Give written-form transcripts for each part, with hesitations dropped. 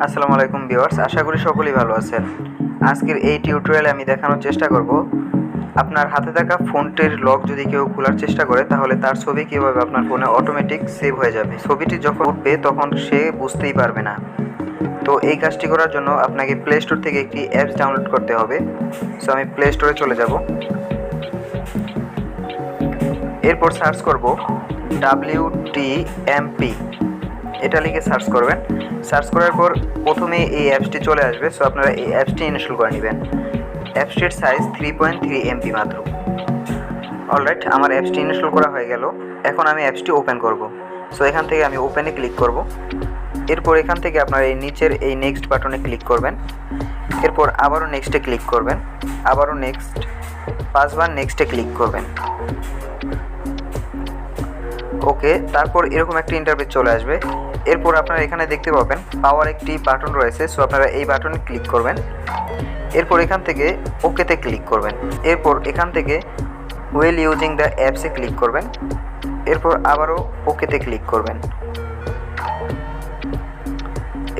আসসালামু আলাইকুম ভিউয়ার্স, আশা করি সকলেই ভালো আছেন। আজকের এই টিউটোরিয়ালে আমি দেখানোর চেষ্টা করব আপনার হাতে থাকা ফোনটির লক যদি কেউ খোলার চেষ্টা করে তাহলে তার ছবি কীভাবে আপনার ফোনে অটোমেটিক সেভ হয়ে যাবে। ছবিটি যখন উঠবে তখন সে বুঝতেই পারবে না। তো এই কাজটি করার জন্য আপনাকে প্লে স্টোর থেকে একটি অ্যাপস ডাউনলোড করতে হবে। সো আমি প্লে স্টোরে চলে যাব। এরপর সার্চ করব WTMP, এটা লিখে সার্চ করবেন। সার্চ করার পর প্রথমে এই অ্যাপসটি চলে আসবে। সো আপনারা এই অ্যাপসটি ইনস্টল করে নেবেন। অ্যাপসটির সাইজ 3.3 MB মাত্র। অলরাইট, আমার অ্যাপসটি ইনস্টল করা হয়ে গেল। এখন আমি অ্যাপসটি ওপেন করব। সো এখান থেকে আমি ওপেনে ক্লিক করব। এরপর এখান থেকে আপনারা এই নিচের এই নেক্সট বাটনে ক্লিক করবেন। এরপর আবারও নেক্সটে ক্লিক করবেন, আবারও নেক্সট, 5বার নেক্সটে ক্লিক করবেন। ওকে, তারপর এরকম একটা ইন্টারফেস চলে আসবে। এরপর আপনারা এখানে দেখতে পাবেন পাওয়ার একটি বাটন রয়েছে। সো আপনারা এই বাটনে ক্লিক করবেন। এরপর এখান থেকে ওকেতে ক্লিক করবেন। এরপর এখান থেকে ওয়েল ইউজিং দ্য অ্যাপসে ক্লিক করবেন। এরপর আবারও ওকেতে ক্লিক করবেন।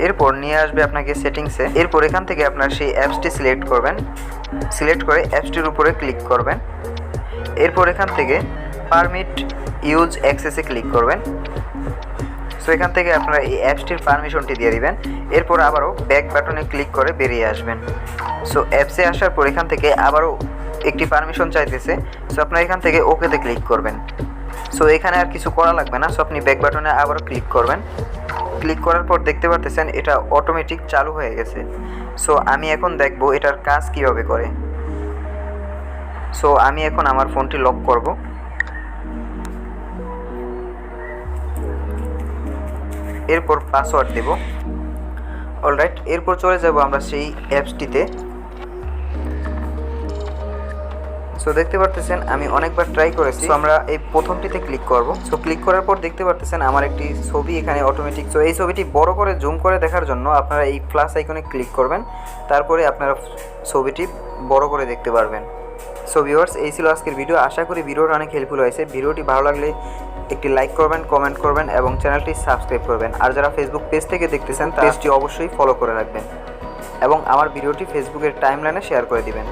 এরপর নিয়ে আসবে আপনাকে সেটিংসে। এরপর এখান থেকে আপনার সেই অ্যাপসটি সিলেক্ট করবেন। সিলেক্ট করে অ্যাপসটির উপরে ক্লিক করবেন। এরপর এখান থেকে পারমিট ইউজ অ্যাক্সেসে ক্লিক করবেন। সো এখান থেকে আপনারা এই অ্যাপসটির পারমিশনটি দিয়ে দিবেন। এরপর আবারও ব্যাক বাটনে ক্লিক করে বেরিয়ে আসবেন। সো অ্যাপসে আসার পর এখান থেকে আবারও একটি পারমিশন চাইতেছে। সো আপনারা এখান থেকে ওকেতে ক্লিক করবেন। সো এখানে আর কিছু করা লাগবে না। সো আপনি ব্যাক বাটনে আবারও ক্লিক করবেন। ক্লিক করার পর দেখতে পারতেছেন এটা অটোমেটিক চালু হয়ে গেছে। সো আমি এখন দেখব এটার কাজ কীভাবে করে। সো আমি এখন আমার ফোনটি লক করব। এরপর পাসওয়ার্ড দেব। অলরাইট, এরপর চলে যাব আমরা সেই অ্যাপসটিতে। সো দেখতে পারতেছেন আমি অনেকবার ট্রাই করেছি। সো আমরা এই প্রথমটিতে ক্লিক করব। সো ক্লিক করার পর দেখতে পারতেছেন আমার একটি ছবি এখানে অটোমেটিক। সো এই ছবিটি বড় করে জুম করে দেখার জন্য আপনারা এই প্লাস আইকনে ক্লিক করবেন। তারপরে আপনারা ছবিটি বড় করে দেখতে পারবেন। সো ভিউয়ার্স, এই ছিল আজকের ভিডিও। আশা করি ভিডিওটা অনেক হেল্পফুল হয়েছে। ভিডিওটি ভালো লাগলে একটি লাইক করবেন, কমেন্ট করবেন এবং চ্যানেলটি সাবস্ক্রাইব করবেন। আর যারা ফেসবুক পেজ থেকে দেখতেছেন পেজটি অবশ্যই ফলো করে রাখবেন এবং আমার ভিডিওটি ফেসবুকের টাইমলাইনে শেয়ার করে দিবেন।